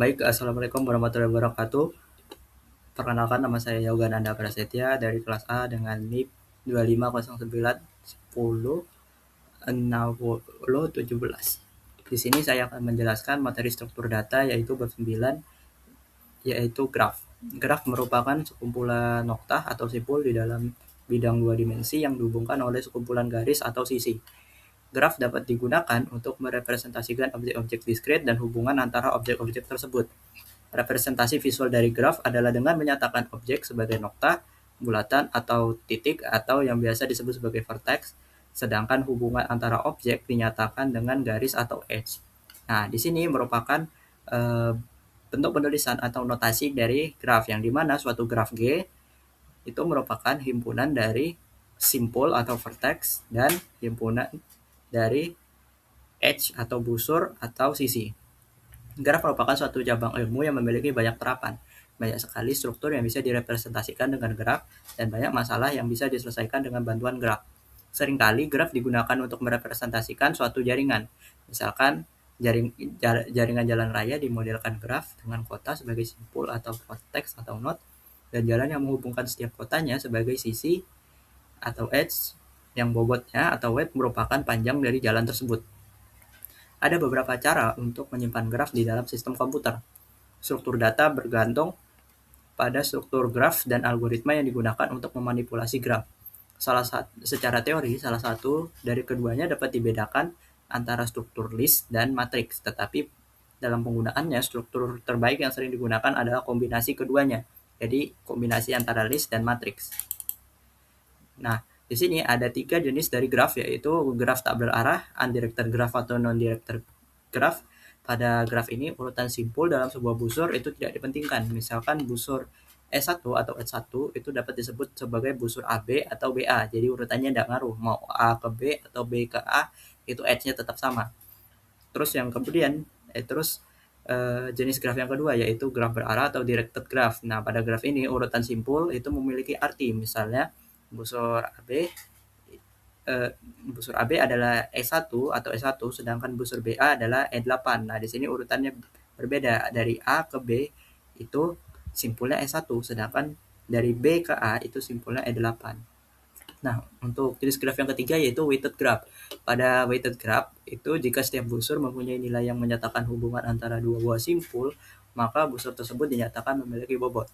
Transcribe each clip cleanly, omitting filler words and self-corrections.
Baik, Assalamualaikum warahmatullahi wabarakatuh. Perkenalkan, nama saya Yoga Nanda Prasetya dari kelas A dengan NIP 2509106017. Di sini saya akan menjelaskan materi struktur data yaitu bab 9, yaitu graf. Graf merupakan sekumpulan noktah atau simpul di dalam bidang dua dimensi yang dihubungkan oleh sekumpulan garis atau sisi. Graf dapat digunakan untuk merepresentasikan objek-objek diskrit dan hubungan antara objek-objek tersebut. Representasi visual dari graf adalah dengan menyatakan objek sebagai noktah, bulatan, atau titik, atau yang biasa disebut sebagai vertex, sedangkan hubungan antara objek dinyatakan dengan garis atau edge. Nah, di sini merupakan eh, bentuk penulisan atau notasi dari graf, yang dimana suatu graf G itu merupakan himpunan dari simpul atau vertex dan himpunan dari edge atau busur atau sisi. Graf merupakan suatu cabang ilmu yang memiliki banyak terapan. Banyak sekali struktur yang bisa direpresentasikan dengan graf dan banyak masalah yang bisa diselesaikan dengan bantuan graf. Seringkali graf digunakan untuk merepresentasikan suatu jaringan. Misalkan jaringan jalan raya dimodelkan graf dengan kota sebagai simpul atau vertex atau node dan jalan yang menghubungkan setiap kotanya sebagai sisi atau edge yang bobotnya atau weight merupakan panjang dari jalan tersebut. Ada beberapa cara untuk menyimpan graf di dalam sistem komputer. Struktur data bergantung pada struktur graf dan algoritma yang digunakan untuk memanipulasi graf. Secara teori, salah satu dari keduanya dapat dibedakan antara struktur list dan matriks, tetapi dalam penggunaannya struktur terbaik yang sering digunakan adalah kombinasi keduanya, jadi kombinasi antara list dan matriks. Nah, di sini ada 3 jenis dari graf, yaitu graf tak berarah, undirected graph atau non-directed graph. Pada graf ini, urutan simpul dalam sebuah busur itu tidak dipentingkan. Misalkan busur S1 atau S1 itu dapat disebut sebagai busur AB atau BA. Jadi urutannya tidak ngaruh. Mau A ke B atau B ke A, itu edge-nya tetap sama. Terus yang kemudian, jenis graf yang kedua yaitu graf berarah atau directed graph. Nah, pada graf ini urutan simpul itu memiliki arti. Misalnya, busur AB busur AB adalah E1 atau S1, sedangkan busur BA adalah E8. Nah, di sini urutannya berbeda. Dari A ke B itu simpulnya S1, sedangkan dari B ke A itu simpulnya E8. Nah, untuk jenis graf yang ketiga yaitu weighted graph. Pada weighted graph itu jika setiap busur mempunyai nilai yang menyatakan hubungan antara dua buah simpul, maka busur tersebut dinyatakan memiliki bobot.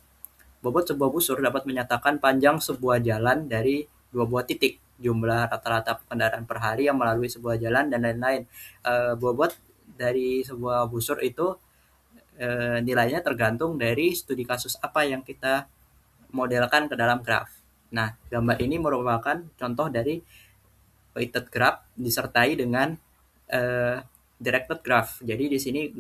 Bobot sebuah busur dapat menyatakan panjang sebuah jalan dari dua buah titik, jumlah rata-rata kendaraan per hari yang melalui sebuah jalan, dan lain-lain. Bobot dari sebuah busur itu nilainya tergantung dari studi kasus apa yang kita modelkan ke dalam graf. Nah, gambar ini merupakan contoh dari weighted graph disertai dengan eh, directed graph. Jadi di sini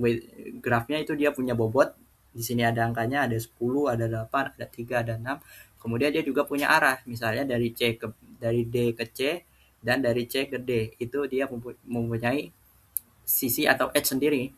grafnya itu dia punya bobot. Di sini ada angkanya, ada 10, ada 8, ada 3, ada 6. Kemudian dia juga punya arah, misalnya dari D ke C dan dari C ke D. Itu dia mempunyai sisi atau edge sendiri.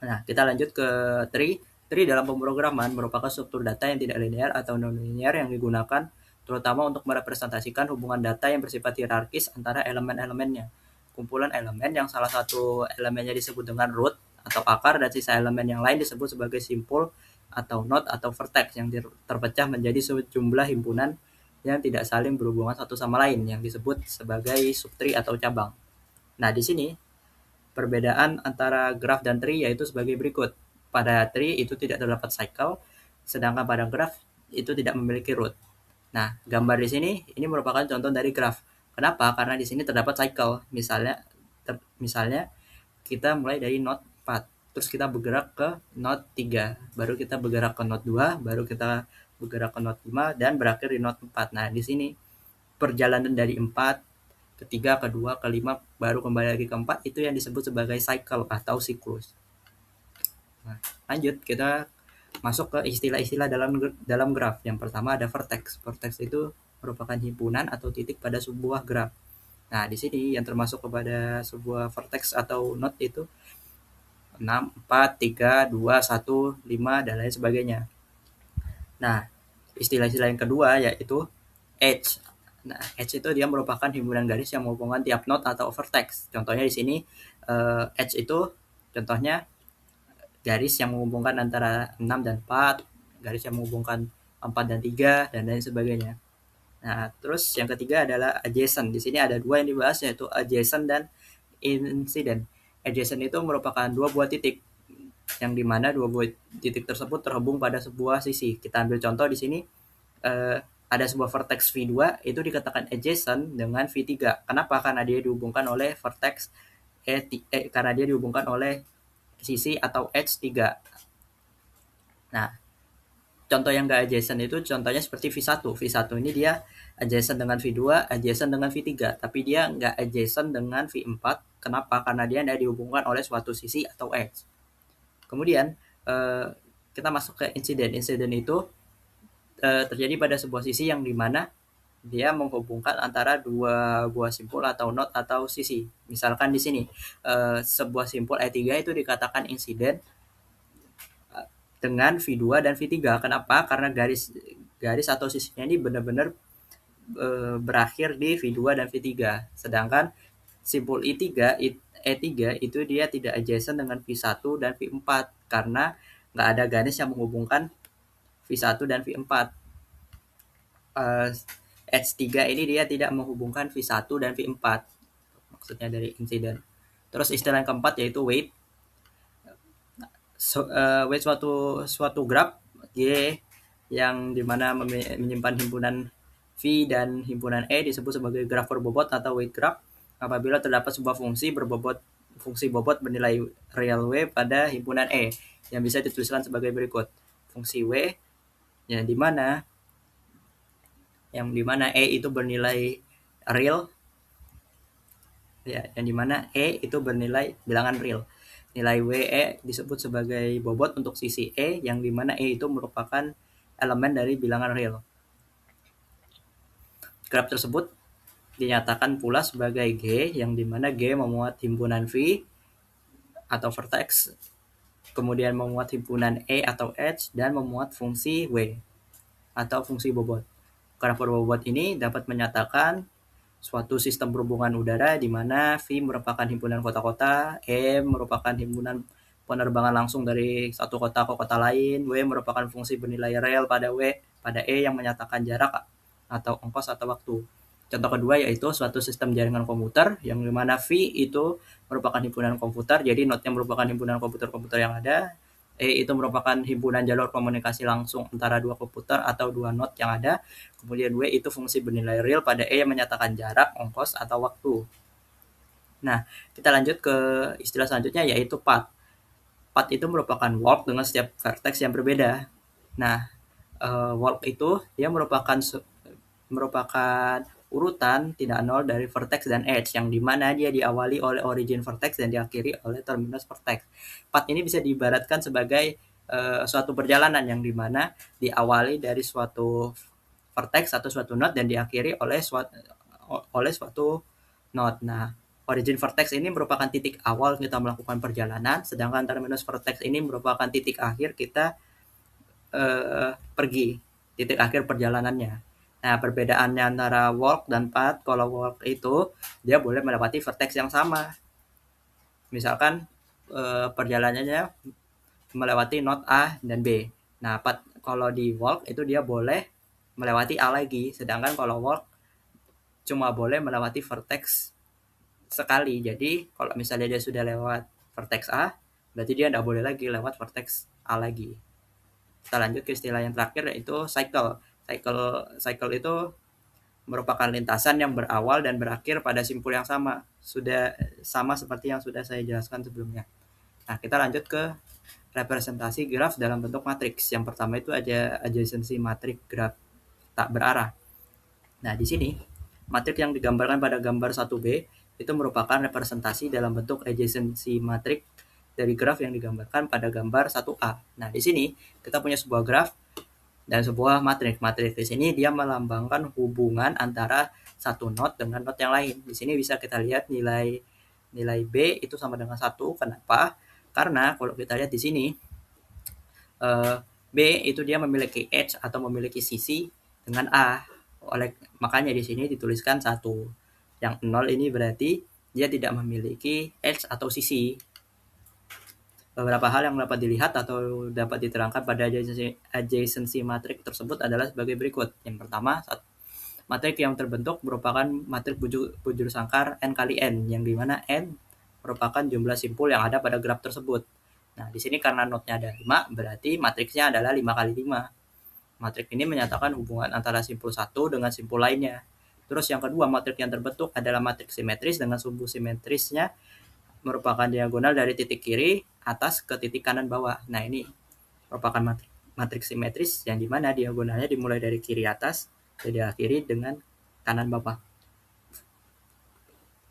Nah, kita lanjut ke tree. Tree dalam pemrograman merupakan struktur data yang tidak linear atau non-linear yang digunakan terutama untuk merepresentasikan hubungan data yang bersifat hierarkis antara elemen-elemennya. Kumpulan elemen yang salah satu elemennya disebut dengan root atau akar dan sisa elemen yang lain disebut sebagai simpul atau node atau vertex yang terpecah menjadi sejumlah himpunan yang tidak saling berhubungan satu sama lain yang disebut sebagai subtree atau cabang. Nah, di sini perbedaan antara graph dan tree yaitu sebagai berikut. Pada tree itu tidak terdapat cycle, sedangkan pada graph itu tidak memiliki root. Nah, gambar di sini ini merupakan contoh dari graph. Kenapa? Karena di sini terdapat cycle. Misalnya kita mulai dari node 4, terus kita bergerak ke node 3, baru kita bergerak ke node 2, baru kita bergerak ke node 5 dan berakhir di node 4. Nah, di sini perjalanan dari 4 ketiga, kedua, kelima, baru kembali lagi keempat, itu yang disebut sebagai cycle atau siklus. Nah, lanjut kita masuk ke istilah-istilah dalam graf. Yang pertama ada vertex. Vertex itu merupakan himpunan atau titik pada sebuah graf. Nah, di sini yang termasuk kepada sebuah vertex atau node itu 6, 4, 3, 2, 1, 5, dan lain sebagainya. Nah, istilah-istilah yang kedua yaitu edge. Nah, edge itu dia merupakan himpunan garis yang menghubungkan tiap node atau vertex. Contohnya di sini edge itu contohnya garis yang menghubungkan antara 6 dan 4, garis yang menghubungkan 4 dan 3, dan lain sebagainya. Nah, terus yang ketiga adalah adjacent. Di sini ada dua yang dibahas, yaitu adjacent dan incident. Adjacent itu merupakan dua buah titik, yang dimana dua buah titik tersebut terhubung pada sebuah sisi. Kita ambil contoh di sini, ada sebuah vertex V2 itu dikatakan adjacent dengan V3. Kenapa? Karena dia dihubungkan oleh vertex karena dia dihubungkan oleh sisi atau edge 3. Nah, contoh yang nggak adjacent itu contohnya seperti V1. V1 ini dia adjacent dengan V2, adjacent dengan V3, tapi dia nggak adjacent dengan V4. Kenapa? Karena dia tidak dihubungkan oleh suatu sisi atau edge. Kemudian kita masuk ke insiden. Insiden itu terjadi pada sebuah sisi yang dimana dia menghubungkan antara dua buah simpul atau node atau sisi. Misalkan di sini sebuah simpul E3 itu dikatakan insiden dengan V2 dan V3. Kenapa? Karena garis atau sisinya ini benar-benar berakhir di V2 dan V3. Sedangkan simpul E3 itu dia tidak adjacent dengan V1 dan V4 karena nggak ada garis yang menghubungkan V1 dan V4. H3 ini dia tidak menghubungkan V1 dan V4, maksudnya dari insiden. Terus istilah yang keempat yaitu weight. Weight suatu graf G yang dimana menyimpan himpunan V dan himpunan E disebut sebagai graf berbobot atau weight graph apabila terdapat sebuah fungsi bobot bernilai real W pada himpunan E yang bisa dituliskan sebagai berikut. Fungsi W yang dimana E itu bernilai real, ya, yang dimana E itu bernilai bilangan real. Nilai WE disebut sebagai bobot untuk sisi E, yang dimana E itu merupakan elemen dari bilangan real. Graf tersebut dinyatakan pula sebagai G, yang dimana G memuat himpunan V atau vertex, kemudian memuat himpunan E atau edge, dan memuat fungsi W atau fungsi bobot. Graf berbobot ini dapat menyatakan suatu sistem perhubungan udara di mana V merupakan himpunan kota-kota, E merupakan himpunan penerbangan langsung dari satu kota ke kota lain, W merupakan fungsi bernilai rel pada E yang menyatakan jarak atau ongkos atau waktu. Contoh kedua yaitu suatu sistem jaringan komputer yang dimana V itu merupakan himpunan komputer, jadi node-nya merupakan himpunan komputer-komputer yang ada. E itu merupakan himpunan jalur komunikasi langsung antara dua komputer atau dua node yang ada. Kemudian W itu fungsi bernilai real pada E yang menyatakan jarak, ongkos, atau waktu. Nah, kita lanjut ke istilah selanjutnya yaitu path. Path itu merupakan walk dengan setiap vertex yang berbeda. Nah, walk itu dia merupakan urutan tidak nol dari vertex dan edge yang dimana dia diawali oleh origin vertex dan diakhiri oleh terminus vertex. Path ini bisa diibaratkan sebagai suatu perjalanan yang dimana diawali dari suatu vertex atau suatu node dan diakhiri oleh suatu node. Nah, origin vertex ini merupakan titik awal kita melakukan perjalanan, sedangkan terminus vertex ini merupakan titik akhir kita pergi, titik akhir perjalanannya. Nah, perbedaannya antara walk dan path, kalau walk itu dia boleh melewati vertex yang sama. Misalkan perjalanannya melewati node A dan B. Nah, path kalau di walk itu dia boleh melewati A lagi, sedangkan kalau walk cuma boleh melewati vertex sekali. Jadi, kalau misalnya dia sudah lewat vertex A, berarti dia tidak boleh lagi lewat vertex A lagi. Kita lanjut ke istilah yang terakhir yaitu cycle. Cycle itu merupakan lintasan yang berawal dan berakhir pada simpul yang sama. Sudah sama seperti yang sudah saya jelaskan sebelumnya. Nah, kita lanjut ke representasi graf dalam bentuk matriks. Yang pertama itu ada adjacency matrix graf tak berarah. Nah, di sini matriks yang digambarkan pada gambar 1B itu merupakan representasi dalam bentuk adjacency matrix dari graf yang digambarkan pada gambar 1A. Nah, di sini kita punya sebuah graf dan sebuah matriks. Matriks di sini dia melambangkan hubungan antara satu node dengan node yang lain. Di sini bisa kita lihat nilai B itu sama dengan 1. Kenapa? Karena kalau kita lihat di sini B itu dia memiliki edge atau memiliki sisi dengan A. Makanya di sini dituliskan 1. Yang 0 ini berarti dia tidak memiliki edge atau sisi. Beberapa hal yang dapat dilihat atau dapat diterangkan pada adjacency matrix tersebut adalah sebagai berikut. Yang pertama, matrik yang terbentuk merupakan matrik bujur sangkar n kali n, yang dimana n merupakan jumlah simpul yang ada pada graf tersebut. Nah, di sini karena notnya ada 5, berarti matriksnya adalah 5 kali 5. Matrik ini menyatakan hubungan antara simpul satu dengan simpul lainnya. Terus yang kedua, matrik yang terbentuk adalah matrik simetris dengan sumbu simetrisnya merupakan diagonal dari titik kiri atas ke titik kanan bawah. Nah, ini merupakan matrik simetris yang dimana diagonalnya dimulai dari kiri atas dan diakhiri dengan kanan bawah.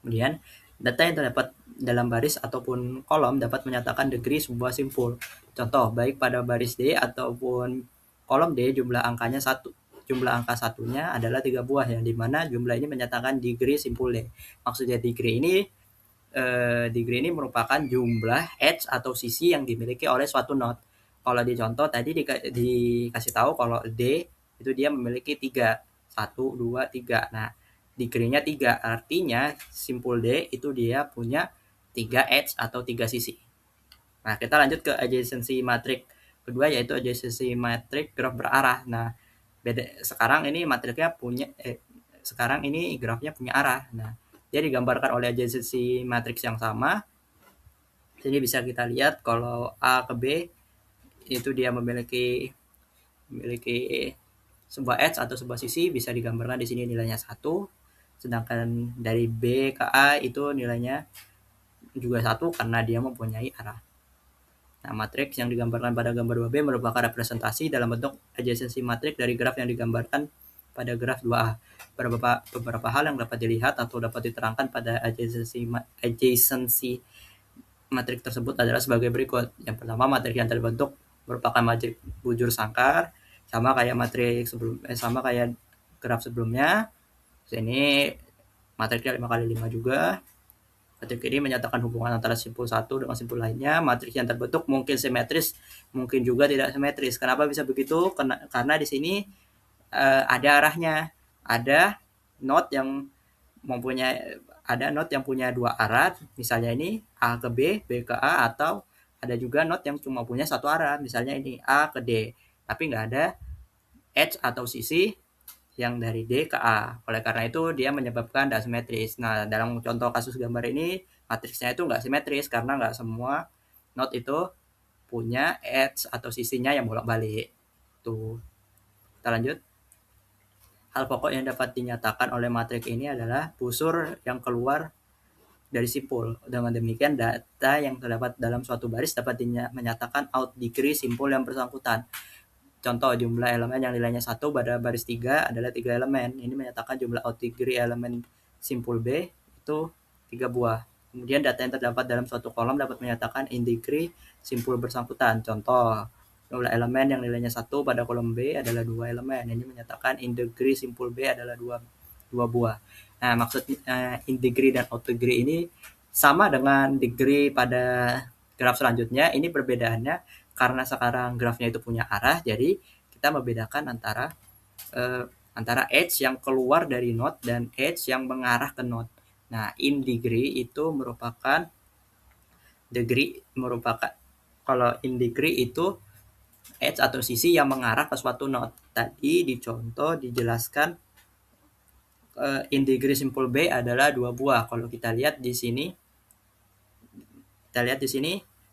Kemudian, data yang terdapat dalam baris ataupun kolom dapat menyatakan degree sebuah simpul. Contoh, baik pada baris D ataupun kolom D jumlah angkanya 1. Jumlah angka satunya adalah 3 buah, yang dimana jumlah ini menyatakan degree simpul D. Maksudnya degree ini merupakan jumlah edge atau sisi yang dimiliki oleh suatu node. Kalau di contoh tadi dikasih tahu kalau D itu dia memiliki 3. 1, 2, 3. Nah, degree-nya 3. Artinya simpul D itu dia punya 3 edge atau 3 sisi. Nah, kita lanjut ke adjacency matrix kedua, yaitu adjacency matrix graf berarah. Nah, sekarang ini grafnya punya arah. Nah, dia digambarkan oleh adjacency matrix yang sama. Jadi bisa kita lihat kalau A ke B itu dia memiliki sebuah edge atau sebuah sisi, bisa digambarkan di sini nilainya 1. Sedangkan dari B ke A itu nilainya juga 1 karena dia mempunyai arah. Nah, matriks yang digambarkan pada gambar 2B merupakan representasi dalam bentuk adjacency matrix dari graf yang digambarkan pada graf 2A. Beberapa hal yang dapat dilihat atau dapat diterangkan pada adjacency matriks tersebut adalah sebagai berikut. Yang pertama, matriks yang terbentuk merupakan matriks bujur sangkar, sama kayak graf sebelumnya. Sini matriksnya 5 kali 5 juga. Matriks ini menyatakan hubungan antara simpul satu dengan simpul lainnya. Matriks yang terbentuk mungkin simetris, mungkin juga tidak simetris. Kenapa bisa begitu? Karena di sini ada arahnya. Ada node yang punya 2 arah, misalnya ini A ke B, B ke A, atau ada juga node yang cuma punya 1 arah, misalnya ini A ke D, tapi nggak ada edge atau sisi yang dari D ke A. Oleh karena itu dia menyebabkan tidak simetris. Nah, dalam contoh kasus gambar ini matriksnya itu nggak simetris karena nggak semua node itu punya edge atau sisinya yang bolak-balik. Tuh. Kita lanjut. Hal pokok yang dapat dinyatakan oleh matriks ini adalah busur yang keluar dari simpul. Dengan demikian, data yang terdapat dalam suatu baris dapat menyatakan out degree simpul yang bersangkutan. Contoh, jumlah elemen yang nilainya 1 pada baris 3 adalah 3 elemen. Ini menyatakan jumlah out degree elemen simpul B itu 3 buah. Kemudian data yang terdapat dalam suatu kolom dapat menyatakan in degree simpul bersangkutan. Contoh, jumlah elemen yang nilainya 1 pada kolom B adalah 2 elemen. Ini menyatakan in degree simpul B adalah 2 buah. Nah, maksudnya in degree dan out degree ini sama dengan degree pada graf selanjutnya. Ini perbedaannya karena sekarang grafnya itu punya arah, jadi kita membedakan antara edge yang keluar dari node dan edge yang mengarah ke node. Nah, in degree itu merupakan kalau in degree itu edge atau sisi yang mengarah ke suatu node. Tadi di contoh dijelaskan in degree simpul B adalah 2 buah. Kalau kita lihat di sini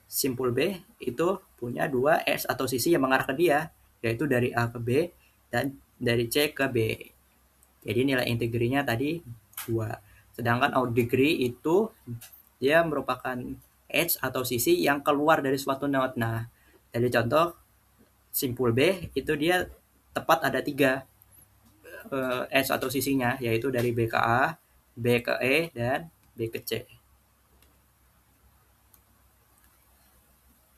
simpul B itu punya 2 edge atau sisi yang mengarah ke dia, yaitu dari A ke B dan dari C ke B. Jadi nilai integrinya tadi 2. Sedangkan out degree itu dia merupakan edge atau sisi yang keluar dari suatu node. Nah, dari contoh simpul B itu dia tepat ada 3 edge atau sisinya, yaitu dari B ke A, B ke E, dan B ke C.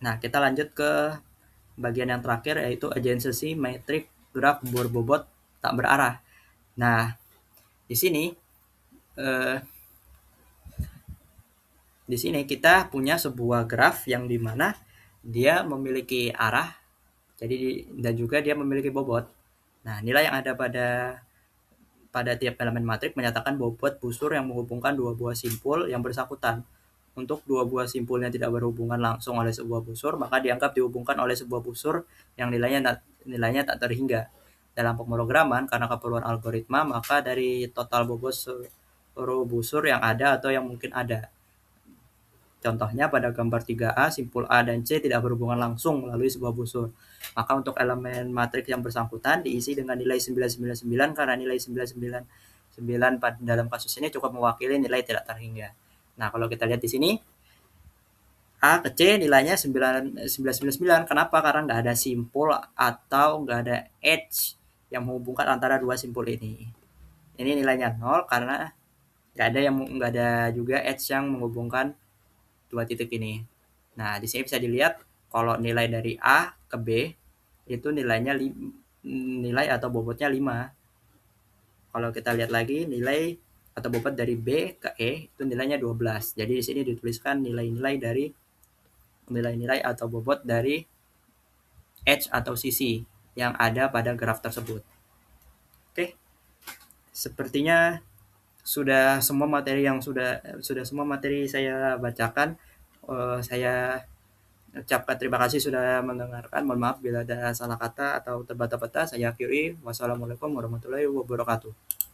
Nah, kita lanjut ke bagian yang terakhir, yaitu adjacency matrix graf berbobot tak berarah. Nah, di sini kita punya sebuah graf yang dimana dia memiliki arah, dan juga dia memiliki bobot. Nah, nilai yang ada pada tiap elemen matriks menyatakan bobot busur yang menghubungkan 2 buah simpul yang bersangkutan. untuk dua buah simpulnya tidak berhubungan langsung oleh sebuah busur, maka dianggap dihubungkan oleh sebuah busur yang nilainya tak terhingga. Dalam pemrograman, karena keperluan algoritma, maka dari total bobot seluruh busur yang ada atau yang mungkin ada. Contohnya pada gambar 3A, simpul A dan C tidak berhubungan langsung melalui sebuah busur. Maka untuk elemen matriks yang bersangkutan diisi dengan nilai 999 karena nilai 999 dalam kasus ini cukup mewakili nilai tidak terhingga. Nah, kalau kita lihat di sini, A ke C nilainya 999. Kenapa? Karena nggak ada simpul atau nggak ada edge yang menghubungkan antara dua simpul ini. Ini nilainya 0 karena nggak ada juga edge yang menghubungkan dua titik ini. Nah, di sini bisa dilihat kalau nilai dari A ke B itu nilai atau bobotnya 5. Kalau kita lihat lagi nilai atau bobot dari B ke E itu nilainya 12. Jadi di sini dituliskan nilai-nilai atau bobot dari edge atau sisi yang ada pada graf tersebut. Oke. Sepertinya sudah semua materi yang sudah semua materi saya bacakan. Saya ucapkan terima kasih sudah mendengarkan. Mohon maaf bila ada salah kata atau terbata-bata. Saya akhiri. Wassalamualaikum warahmatullahi wabarakatuh.